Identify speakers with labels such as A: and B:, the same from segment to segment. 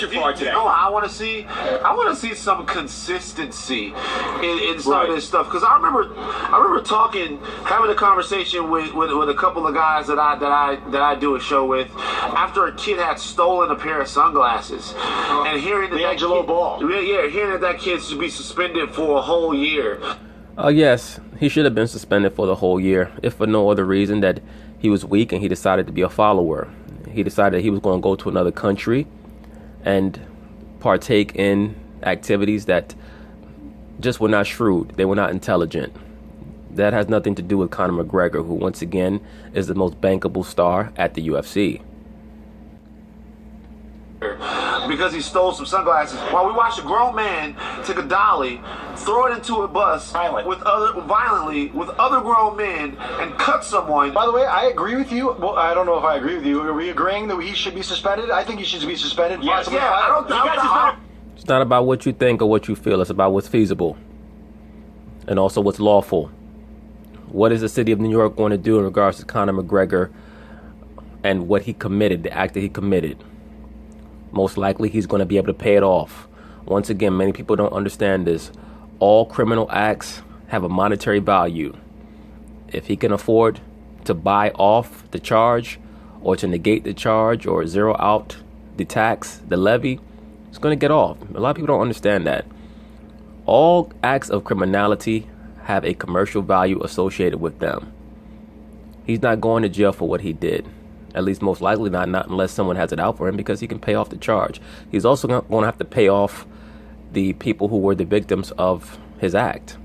A: stretch it far today.
B: No, I want to see some consistency in some of this stuff, because I remember having a conversation with a couple of guys that I do a show with after a kid had stolen a pair of sunglasses, and hearing that hearing that kid should be suspended for a whole year.
C: Yes, he should have been suspended for the whole year, if for no other reason that he was weak and he decided to be a follower. He decided that he was going to go to another country and partake in activities that just were not shrewd. They were not intelligent. That has nothing to do with Conor McGregor, who once again is the most bankable star at the UFC.
B: Because he stole some sunglasses while we watched a grown man take a dolly, throw it into a bus violently with other grown men, and cut someone.
D: By the way, I agree with you. Well, I don't know if I agree with you. Are we agreeing that he should be suspended? I think he should be suspended.
B: Yes.
C: It's not about what you think or what you feel. It's about what's feasible and also what's lawful. What is the city of New York going to do in regards to Conor McGregor and what he committed, the act that he committed? Most likely he's going to be able to pay it off. Once again, many people don't understand this. All criminal acts have a monetary value. If he can afford to buy off the charge or to negate the charge or zero out the tax, the levy, he's going to get off. A lot of people don't understand that. All acts of criminality have a commercial value associated with them. He's not going to jail for what he did. At least most likely not unless someone has it out for him, because he can pay off the charge. He's also going to have to pay off the people who were the victims of his act.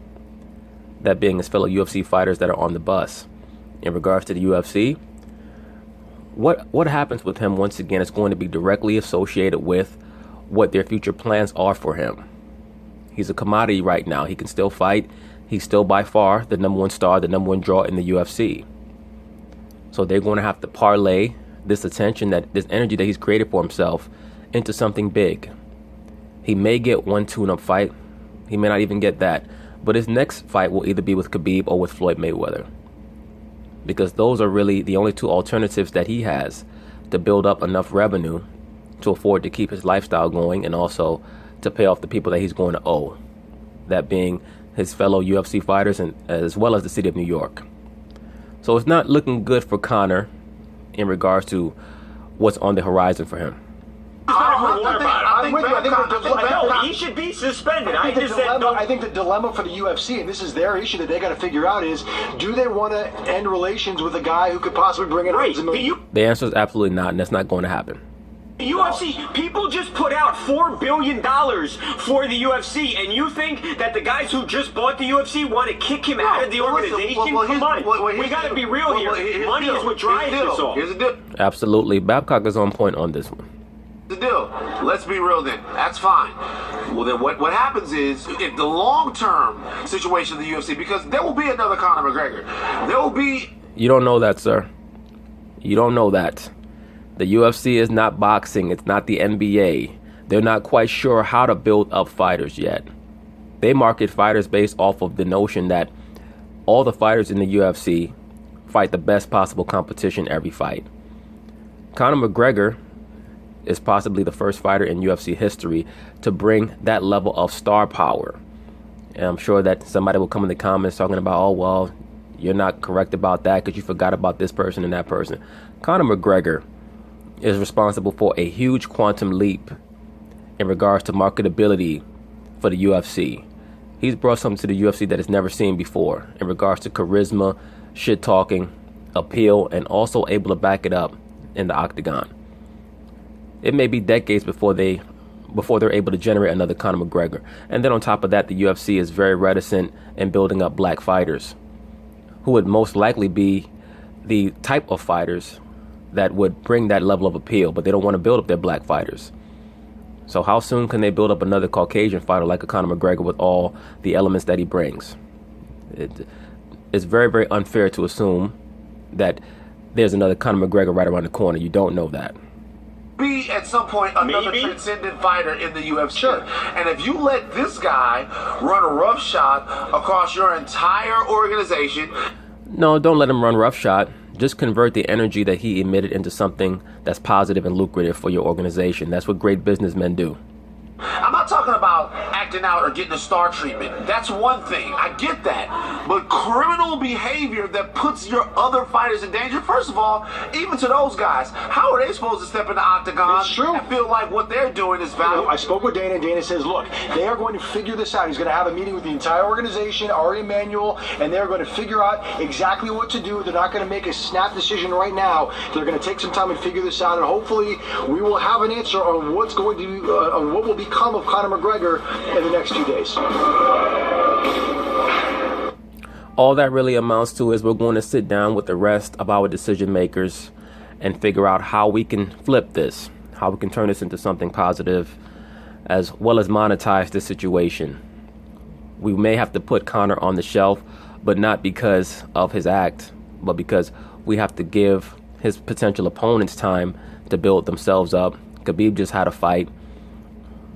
C: That being his fellow UFC fighters that are on the bus. In regards to the UFC, what happens with him once again is going to be directly associated with what their future plans are for him. He's a commodity right now. He can still fight. He's still by far the number one star, the number one draw in the UFC. So they're going to have to parlay this attention, this energy that he's created for himself, into something big. He may get one tune-up fight. He may not even get that. But his next fight will either be with Khabib or with Floyd Mayweather, because those are really the only two alternatives that he has to build up enough revenue to afford to keep his lifestyle going and also to pay off the people that he's going to owe. That being his fellow UFC fighters and as well as the city of New York. So it's not looking good for Conor in regards to what's on the horizon for him.
A: He should be suspended.
D: I think the dilemma for the UFC, and this is their issue that they got to figure out, is do they want to end relations with a guy who could possibly bring in hundreds of million?
C: The answer is absolutely not, and that's not going to happen.
A: The UFC, people just put out $4 billion for the UFC, and you think that the guys who just bought the UFC want to kick him out of the organization? Come on, we got to be real here. Money is what drives this all.
B: Here's the deal.
C: Absolutely. Babcock is on point on this one.
B: The deal. Let's be real then. That's fine. Well, then what happens is, if the long-term situation of the UFC, because there will be another Conor McGregor. There will be...
C: You don't know that, sir. You don't know that. The UFC is not boxing. It's not the NBA. They're not quite sure how to build up fighters yet. They market fighters based off of the notion that all the fighters in the UFC fight the best possible competition every fight. Conor McGregor is possibly the first fighter in UFC history to bring that level of star power. And I'm sure that somebody will come in the comments talking about, oh, well, you're not correct about that because you forgot about this person and that person. Conor McGregor is responsible for a huge quantum leap in regards to marketability for the UFC. He's brought something to the UFC that it's never seen before in regards to charisma, shit talking, appeal, and also able to back it up in the octagon. It may be decades before they're able to generate another Conor McGregor. And then on top of that, the UFC is very reticent in building up black fighters who would most likely be the type of fighters that would bring that level of appeal, but they don't want to build up their black fighters. So how soon can they build up another Caucasian fighter like a Conor McGregor with all the elements that he brings? It's very, very unfair to assume that there's another Conor McGregor right around the corner. You don't know that.
B: Be at some point another transcendent fighter in the UFC. Sure. And if you let this guy run a roughshod across your entire organization...
C: No, don't let him run roughshod. Just convert the energy that he emitted into something that's positive and lucrative for your organization. That's what great businessmen do.
B: I'm not talking about acting out or getting a star treatment. That's one thing. I get that. But criminal behavior that puts your other fighters in danger, first of all, even to those guys, how are they supposed to step in the octagon and feel like what they're doing is valuable?
D: I spoke with Dana, and Dana says, look, they are going to figure this out. He's going to have a meeting with the entire organization, Ari Emanuel, and they're going to figure out exactly what to do. They're not going to make a snap decision right now. They're going to take some time and figure this out, and hopefully we will have an answer on what's going to on what will become of Conor McGregor in the next 2 days.
C: All that really amounts to is we're going to sit down with the rest of our decision makers and figure out how we can flip this, how we can turn this into something positive, as well as monetize this situation. We may have to put Conor on the shelf, but not because of his act, but because we have to give his potential opponents time to build themselves up. Khabib just had a fight.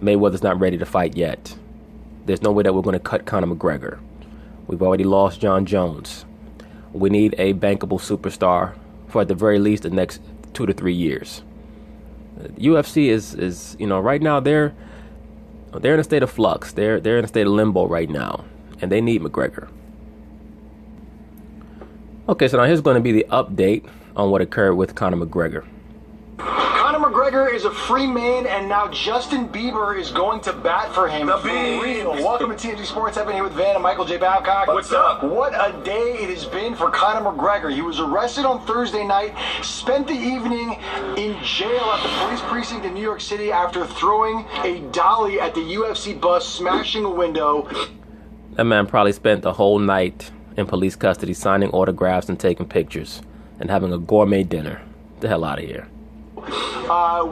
C: Mayweather's not ready to fight yet. There's no way that we're going to cut Conor McGregor. We've already lost John Jones. We need a bankable superstar for at the very least the next 2 to 3 years. UFC is right now they're in a state of flux. They're in a state of limbo right now, and they need McGregor. Okay, so now here's going to be the update on what occurred with Conor McGregor.
D: Conor McGregor is a free man, and now Justin Bieber is going to bat for him. For real. Welcome to TMZ Sports. I've been here with Van and Michael J. Babcock.
A: What's up?
D: What a day it has been for Conor McGregor. He was arrested on Thursday night, spent the evening in jail at the police precinct in New York City after throwing a dolly at the UFC bus, smashing a window.
C: That man probably spent the whole night in police custody signing autographs and taking pictures and having a gourmet dinner. Get the hell out of here.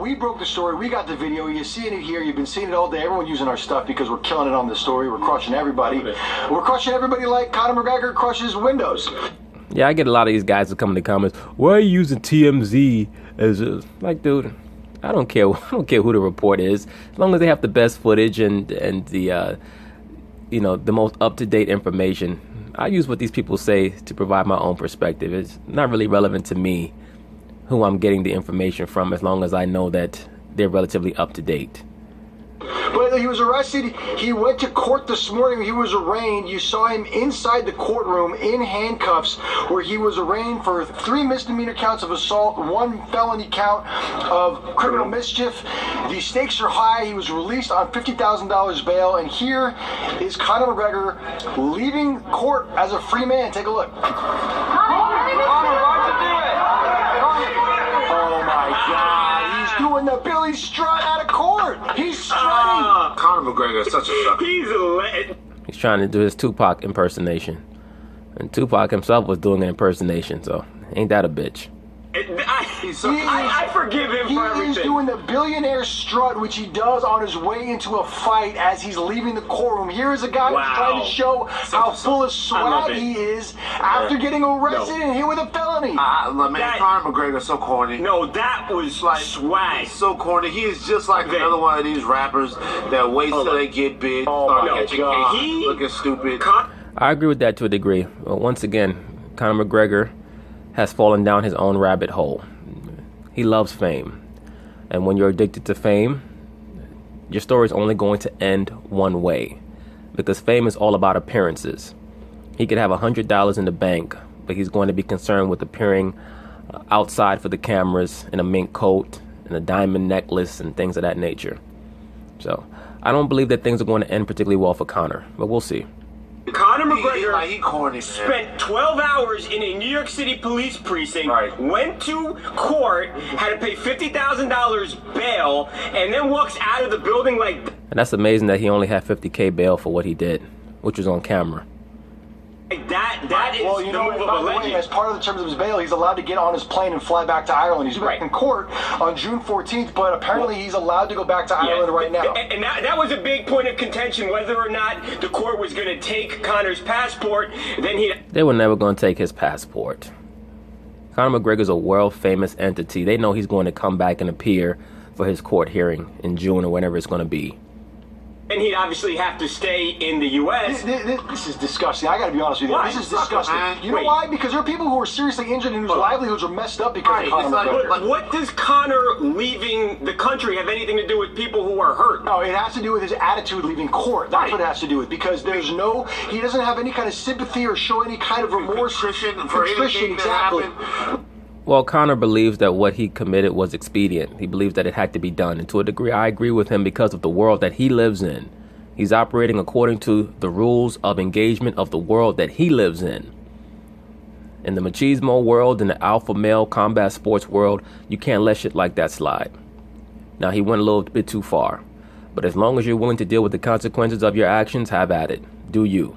D: We broke the story. We got the video. You're seeing it here. You've been seeing it all day. Everyone using our stuff because we're killing it on this story. We're crushing everybody. We're crushing everybody like Conor McGregor crushes Windows.
C: Yeah, I get a lot of these guys that come in the comments. Why are you using TMZ as a... Like, dude, I don't care. I don't care who the report is, as long as they have the best footage and the the most up-to-date information. I use what these people say to provide my own perspective. It's not really relevant to me who I'm getting the information from, as long as I know that they're relatively up to date.
D: But he was arrested. He went to court this morning. He was arraigned. You saw him inside the courtroom in handcuffs, where he was arraigned for 3 misdemeanor counts of assault, 1 felony count of criminal mischief. The stakes are high. He was released on $50,000 bail. And here is Conor McGregor leaving court as a free man. Take a look. Doing the Billy strut out of court. He's strutting.
B: Conor McGregor is such a sucker.
A: He's lit.
C: He's trying to do his Tupac impersonation. And Tupac himself was doing an impersonation, so ain't that a bitch?
A: I forgive him for everything.
D: He is doing the billionaire strut, which he does on his way into a fight as he's leaving the courtroom. Here is a guy who's trying to show how full of swag he is after getting arrested and hit with a felony.
B: Conor McGregor is so corny.
A: No, that was like swag.
B: So corny. He is just like another one of these rappers that waits till they get big, start catching cases, looking stupid.
C: I agree with that to a degree. But once again, Conor McGregor has fallen down his own rabbit hole. He loves fame. And when you're addicted to fame, your story is only going to end one way. Because fame is all about appearances. He could have $100 in the bank, but he's going to be concerned with appearing outside for the cameras in a mink coat and a diamond necklace and things of that nature. So I don't believe that things are going to end particularly well for Conor, but we'll see.
A: Conor McGregor spent 12 hours in a New York City police precinct, went to court, had to pay $50,000 bail, and then walks out of the building like...
C: And that's amazing that he only had $50K bail for what he did, which was on camera.
A: That is
D: well, you know,
A: the move of a legend.
D: As part of the terms of his bail, he's allowed to get on his plane and fly back to Ireland. He's back in court on June 14th, but apparently he's allowed to go back to Ireland right now.
A: And that was a big point of contention, whether or not the court was going to take Conor's passport. They
C: were never going to take his passport. Conor McGregor's a world-famous entity. They know he's going to come back and appear for his court hearing in June or whenever it's going to be.
A: And he'd obviously have to stay in the U.S.
D: This is disgusting. I got to be honest with you.
A: Why?
D: This is disgusting. You know
A: Wait.
D: why? Because there are people who are seriously injured and whose livelihoods are messed up because of Conor McGregor.
A: But what does Conor leaving the country have anything to do with people who are hurt?
D: No, it has to do with his attitude leaving court. That's what it has to do with. Because he doesn't have any kind of sympathy or show any kind of remorse.
B: Contrition,
D: exactly.
C: Well, Conor believes that what he committed was expedient. He believes that it had to be done. And to a degree, I agree with him because of the world that he lives in. He's operating according to the rules of engagement of the world that he lives in. In the machismo world, in the alpha male combat sports world, you can't let shit like that slide. Now, he went a little bit too far. But as long as you're willing to deal with the consequences of your actions, have at it. Do you.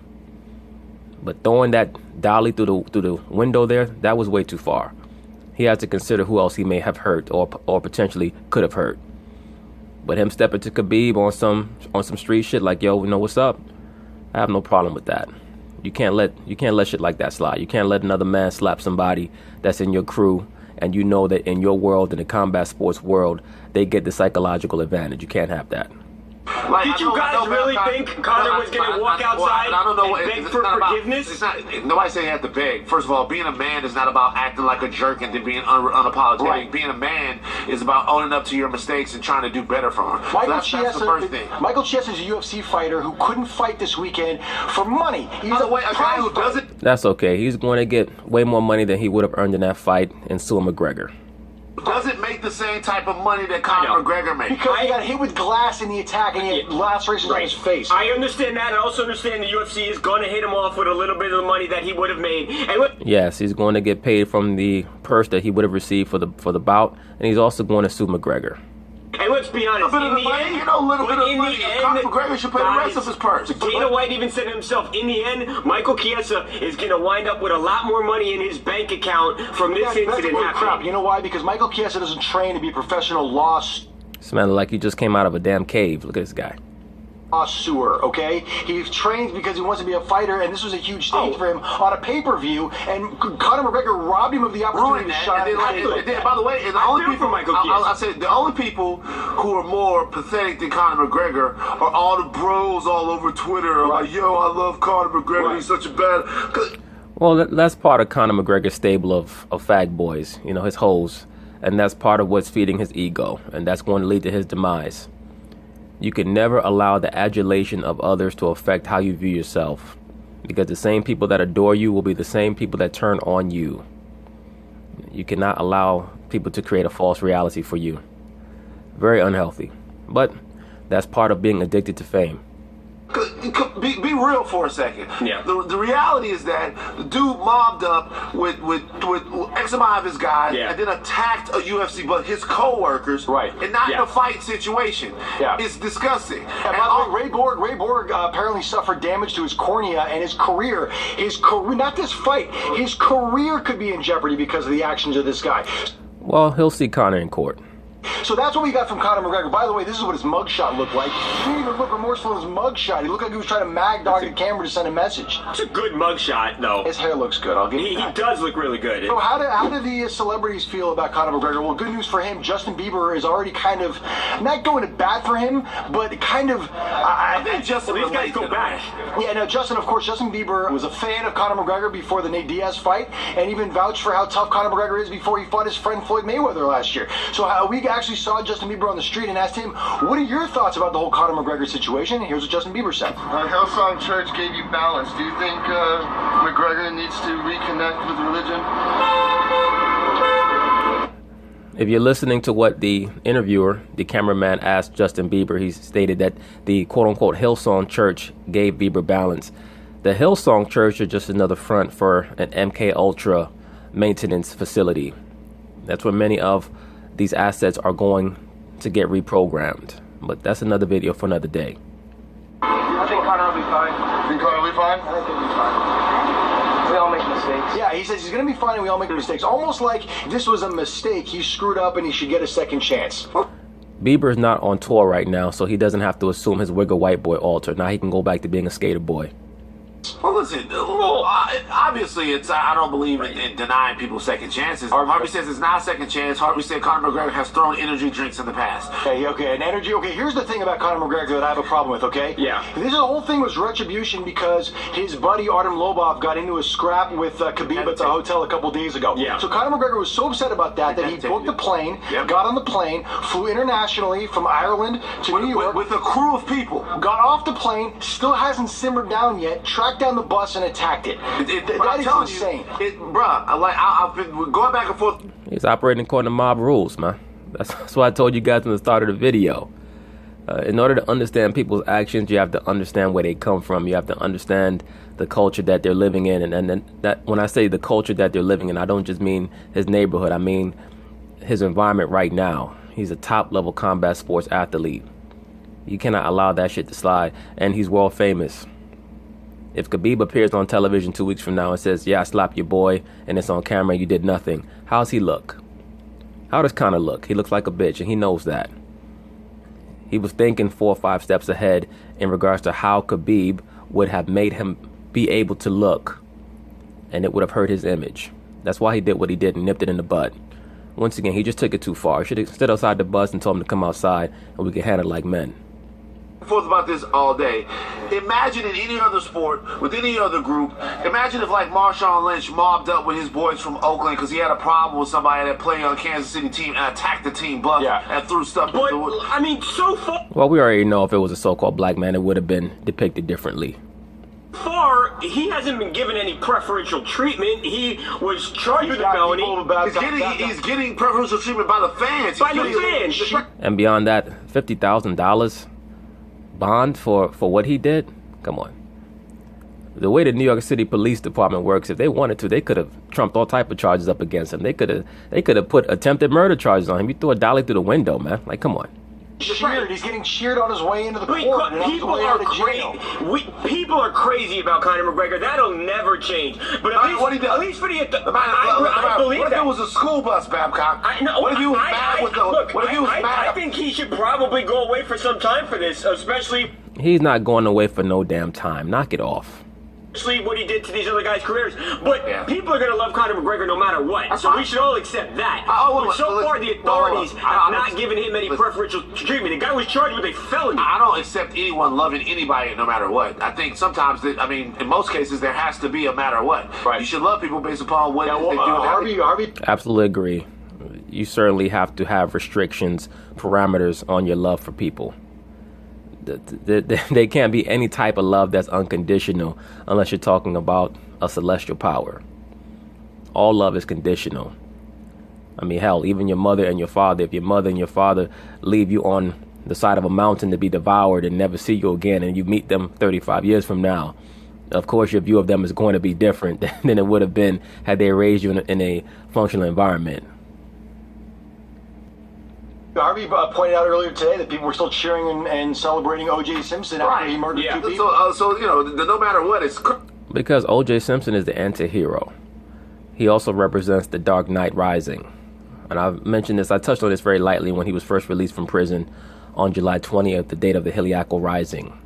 C: But throwing that dolly through the window there, that was way too far. He has to consider who else he may have hurt or potentially could have hurt. But him stepping to Khabib on some street shit like, yo, you know what's up? I have no problem with that. You can't let shit like that slide. You can't let another man slap somebody that's in your crew, and you know that in your world, in the combat sports world, they get the psychological advantage. You can't have that.
A: Did you guys really think Conor was going to walk outside and beg for forgiveness?
B: Nobody said he had to beg. First of all, being a man is not about acting like a jerk and then being unapologetic.
D: Right.
B: Being a man is about owning up to your mistakes and trying to do better for him. That's the first thing.
D: Michael Chiesa is a UFC fighter who couldn't fight this weekend for money. He's
B: a guy who doesn't.
C: That's okay. He's going to get way more money than he would have earned in that fight in Sue McGregor.
B: Doesn't make the same type of money that Conor McGregor makes.
D: Because he got hit with glass in the attack and he had lacerations on his face.
A: I understand that. I also understand the UFC is going to hit him off with a little bit of the money that he would have made. And
C: yes, he's going to get paid from the purse that he would have received for the bout, and he's also going to sue McGregor.
A: And let's be honest,
B: Conor McGregor should pay the rest of his purse.
A: Dana White even said himself, in the end, Michael Chiesa is going to wind up with a lot more money in his bank account from this incident happening.
D: You know why? Because Michael Chiesa doesn't train to be a professional
C: Smelling like you just came out of a damn cave. Look at this guy.
D: Sewer, okay? He trains because he wants to be a fighter, and this was a huge stage for him on a pay-per-view, and Conor McGregor robbed him of the opportunity to shine.
B: By the way, I said the only people who are more pathetic than Conor McGregor are all the bros all over Twitter. Like, yo, I love Conor McGregor. He's such a bad.
C: Well, that's part of Conor McGregor's stable of fag boys, you know, his hoes, and that's part of what's feeding his ego, and that's going to lead to his demise. You can never allow the adulation of others to affect how you view yourself, because the same people that adore you will be the same people that turn on you. You cannot allow people to create a false reality for you. Very unhealthy. But that's part of being addicted to fame.
B: Be real for a second.
A: Yeah.
B: The reality is that the dude mobbed up with X amount of his guys and then attacked a UFC, but his co-workers, and not in a fight situation. Yeah. It's disgusting.
D: And by the way, Ray Borg apparently suffered damage to his cornea and his career, not this fight, his career could be in jeopardy because of the actions of this guy.
C: Well, he'll see Conor in court.
D: So that's what we got from Conor McGregor. By the way, this is what his mugshot looked like. He didn't even look remorseful in his mugshot. He looked like he was trying to mag dog the camera to send a message.
A: It's a good mugshot, though.
D: His hair looks good. I'll give you that.
A: He does look really good.
D: So how do the celebrities feel about Conor McGregor? Well, good news for him. Justin Bieber is already kind of not going to bat for him, but kind of.
B: I think Justin.
A: These guys go back.
D: Yeah, no, Justin Bieber was a fan of Conor McGregor before the Nate Diaz fight, and even vouched for how tough Conor McGregor is before he fought his friend Floyd Mayweather last year. So we actually saw Justin Bieber on the street and asked him, what are your thoughts about the whole Conor McGregor situation? Here's what Justin Bieber said.
E: Hillsong Church gave you balance. Do you think McGregor needs to reconnect with religion?
C: If you're listening to what the interviewer, the cameraman, asked Justin Bieber, he stated that the quote-unquote Hillsong Church gave Bieber balance. The Hillsong Church is just another front for an MK Ultra maintenance facility. That's where many of these assets are going to get reprogrammed. But that's another video for another day.
E: I think Conor will be fine. Think Conor will be fine? I think he'll be fine. We all make mistakes.
D: Yeah, he says he's going to be fine and we all make mistakes. Almost like this was a mistake. He screwed up and he should get a second chance.
C: Bieber is not on tour right now, so he doesn't have to assume his Wigger White Boy altar. Now he can go back to being a skater boy.
B: Well, listen. Well, obviously, I don't believe in denying people second chances. Harvey says it's not a second chance. Harvey said Conor McGregor has thrown energy drinks in the past.
D: Okay, and energy. Okay, here's the thing about Conor McGregor that I have a problem with. Okay.
A: Yeah.
D: This whole thing was retribution because his buddy Artem Lobov got into a scrap with Khabib at the hotel a couple days ago.
A: Yeah.
D: So Conor McGregor was so upset about that he booked the plane, got on the plane, flew internationally from Ireland to New York
B: with a crew of people.
D: Got off the plane, still hasn't simmered down yet. Tracked down the bus and attacked it. That is insane.
B: I've been going back and forth.
C: He's operating according to mob rules, man. That's why I told you guys in the start of the video. In order to understand people's actions, you have to understand where they come from. You have to understand the culture that they're living in. And that when I say the culture that they're living in, I don't just mean his neighborhood. I mean his environment right now. He's a top-level combat sports athlete. You cannot allow that shit to slide. And he's world famous. If Khabib appears on television 2 weeks from now and says, yeah, I slapped your boy, and it's on camera and you did nothing, how's he look? How does Conor look? He looks like a bitch, and he knows that. He was thinking 4 or 5 steps ahead in regards to how Khabib would have made him be able to look, and it would have hurt his image. That's why he did what he did and nipped it in the bud. Once again, he just took it too far. He should have stood outside the bus and told him to come outside, and we could handle it like men.
B: Forth about this all day. Imagine in any other sport, with any other group, imagine if like Marshawn Lynch mobbed up with his boys from Oakland because he had a problem with somebody that played on the Kansas City team and attacked the team bus and threw stuff.
A: But, I mean, so far...
C: Well, we already know if it was a so-called black man, it would have been depicted differently.
A: He hasn't been given any preferential treatment. He was charged with a felony.
B: He's getting preferential treatment by the fans.
A: By the fans.
C: And beyond that, $50,000 bond for what he did? Come on. The way the New York City Police Department works, if they wanted to, they could have trumped all type of charges up against him. They could have put attempted murder charges on him. He threw a dolly through the window, man. Like, come on.
D: Cheered. He's getting cheered on his way into the court.
A: People are crazy about Conor McGregor. That'll never change. But at least for the... I believe
B: what if it was a school bus, Babcock? What if he was mad with the... What if he was mad?
A: I think he should probably go away for some time for this, especially...
C: He's not going away for no damn time. Knock it off.
A: What he did to these other guys' careers. But people are going to love Conor McGregor no matter what. So we should all accept that. But so far, the authorities have not given him any preferential treatment. The guy was charged with a felony.
B: I don't accept anyone loving anybody no matter what. I think sometimes, in most cases, there has to be a matter what.
D: Right.
B: You should love people based upon what they do.
D: Harvey.
C: Absolutely agree. You certainly have to have restrictions, parameters on your love for people. There can't be any type of love that's unconditional unless you're talking about a celestial power. All love is conditional. I mean, hell, even your mother and your father, if your mother and your father leave you on the side of a mountain to be devoured and never see you again, and you meet them 35 years from now, of course your view of them is going to be different than it would have been had they raised you in a functional environment.
D: Harvey pointed out earlier today that people were still cheering and celebrating O.J. Simpson after he murdered 2 people.
B: So no matter what, it's...
C: Because O.J. Simpson is the anti-hero. He also represents the Dark Knight Rising. And I've mentioned this, I touched on this very lightly when he was first released from prison on July 20th, the date of the Heliacal Rising.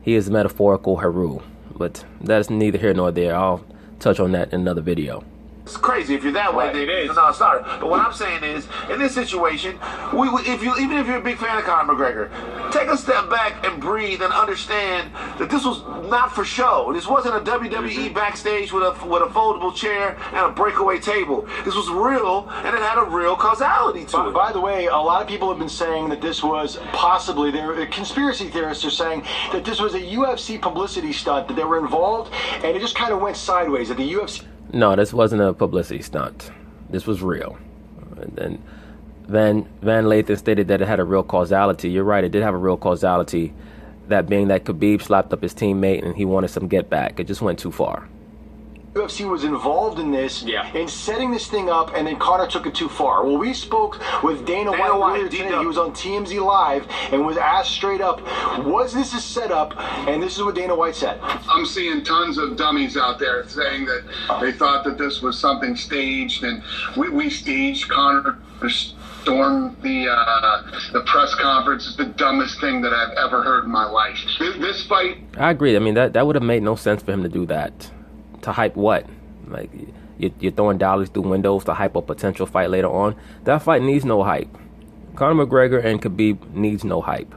C: He is the metaphorical Heru, but that's neither here nor there. I'll touch on that in another video.
B: It's crazy if you're that way. Then it's a non-starter. But what I'm saying is, in this situation, even if you're a big fan of Conor McGregor, take a step back and breathe and understand that this was not for show. This wasn't a WWE backstage with a foldable chair and a breakaway table. This was real, and it had a real causality to it.
D: By the way, a lot of people have been saying that this was possibly, conspiracy theorists are saying that this was a UFC publicity stunt, that they were involved, and it just kind of went sideways. That the UFC...
C: No, this wasn't a publicity stunt. This was real. And Van Lathan stated that it had a real causality. You're right, it did have a real causality. That being that Khabib slapped up his teammate and he wanted some get back. It just went too far.
D: UFC was involved in this, in setting this thing up, and then Conor took it too far. Well, we spoke with Dana White earlier today. He was on TMZ Live and was asked straight up, was this a setup? And this is what Dana White said.
F: I'm seeing tons of dummies out there saying that they thought that this was something staged, and we staged Conor storm the press conference is the dumbest thing that I've ever heard in my life. This fight.
C: I agree. I mean, that would have made no sense for him to do that. To hype what? Like, you're throwing dollars through windows to hype a potential fight later on. That fight needs no hype. Conor McGregor and Khabib needs no hype.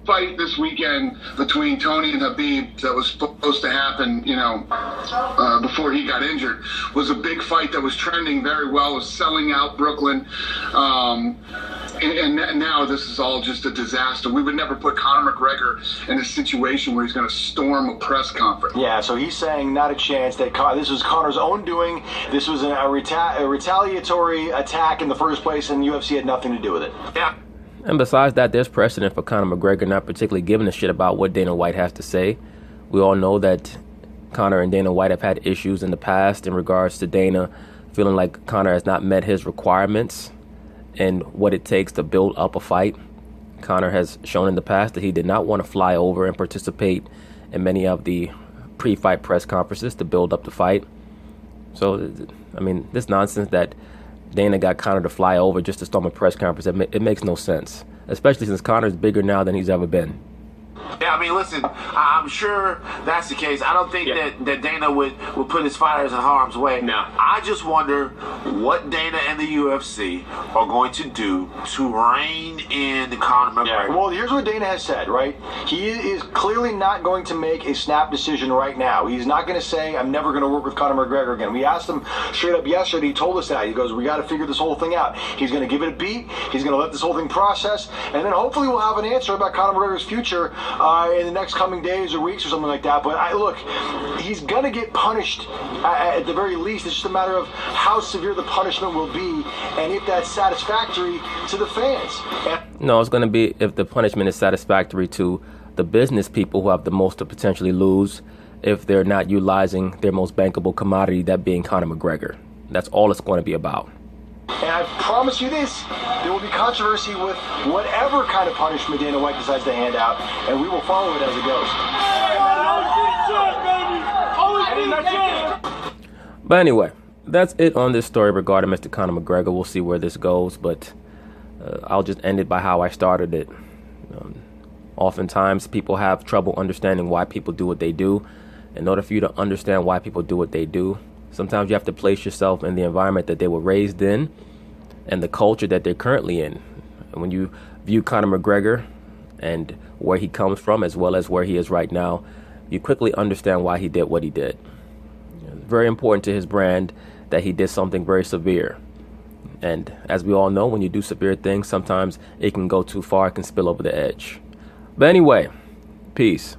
F: Fight this weekend between Tony and Khabib that was supposed to happen, before he got injured, was a big fight that was trending very well, was selling out Brooklyn. And now this is all just a disaster. We would never put Conor McGregor in a situation where he's going to storm a press conference.
D: Yeah, so he's saying not a chance. That this was Conor's own doing. This was a retaliatory attack in the first place, and UFC had nothing to do with it.
B: Yeah.
C: And besides that, there's precedent for Conor McGregor not particularly giving a shit about what Dana White has to say. We all know that Conor and Dana White have had issues in the past in regards to Dana feeling like Conor has not met his requirements and what it takes to build up a fight. Conor has shown in the past that he did not want to fly over and participate in many of the pre-fight press conferences to build up the fight. So, I mean, this nonsense that Dana got Conor to fly over just to storm a press conference, it makes no sense, especially since Conor's bigger now than he's ever been.
B: Yeah, I mean, listen, I'm sure that's the case. I don't think that Dana would put his fighters in harm's way.
A: No.
B: I just wonder what Dana and the UFC are going to do to rein in Conor McGregor.
D: Well, here's what Dana has said, right? He is clearly not going to make a snap decision right now. He's not going to say, I'm never going to work with Conor McGregor again. We asked him straight up yesterday. He told us that. He goes, we got to figure this whole thing out. He's going to give it a beat. He's going to let this whole thing process. And then hopefully we'll have an answer about Conor McGregor's future in the next coming days or weeks or something like that. But look, he's going to get punished at the very least. It's just a matter of how severe the punishment will be and if that's satisfactory to the fans.
C: No, it's going to be if the punishment is satisfactory to the business people who have the most to potentially lose if they're not utilizing their most bankable commodity, that being Conor McGregor. That's all it's going to be about.
D: And I promise you this, there will be controversy with whatever kind of punishment Dana White decides to hand out, and we will follow it as it goes.
C: But anyway, that's it on this story regarding Mr. Conor McGregor. We'll see where this goes, but I'll just end it by how I started it. Oftentimes, people have trouble understanding why people do what they do. In order for you to understand why people do what they do, sometimes you have to place yourself in the environment that they were raised in and the culture that they're currently in. And when you view Conor McGregor and where he comes from as well as where he is right now, you quickly understand why he did what he did. It's very important to his brand that he did something very severe. And as we all know, when you do severe things, sometimes it can go too far, it can spill over the edge. But anyway, peace.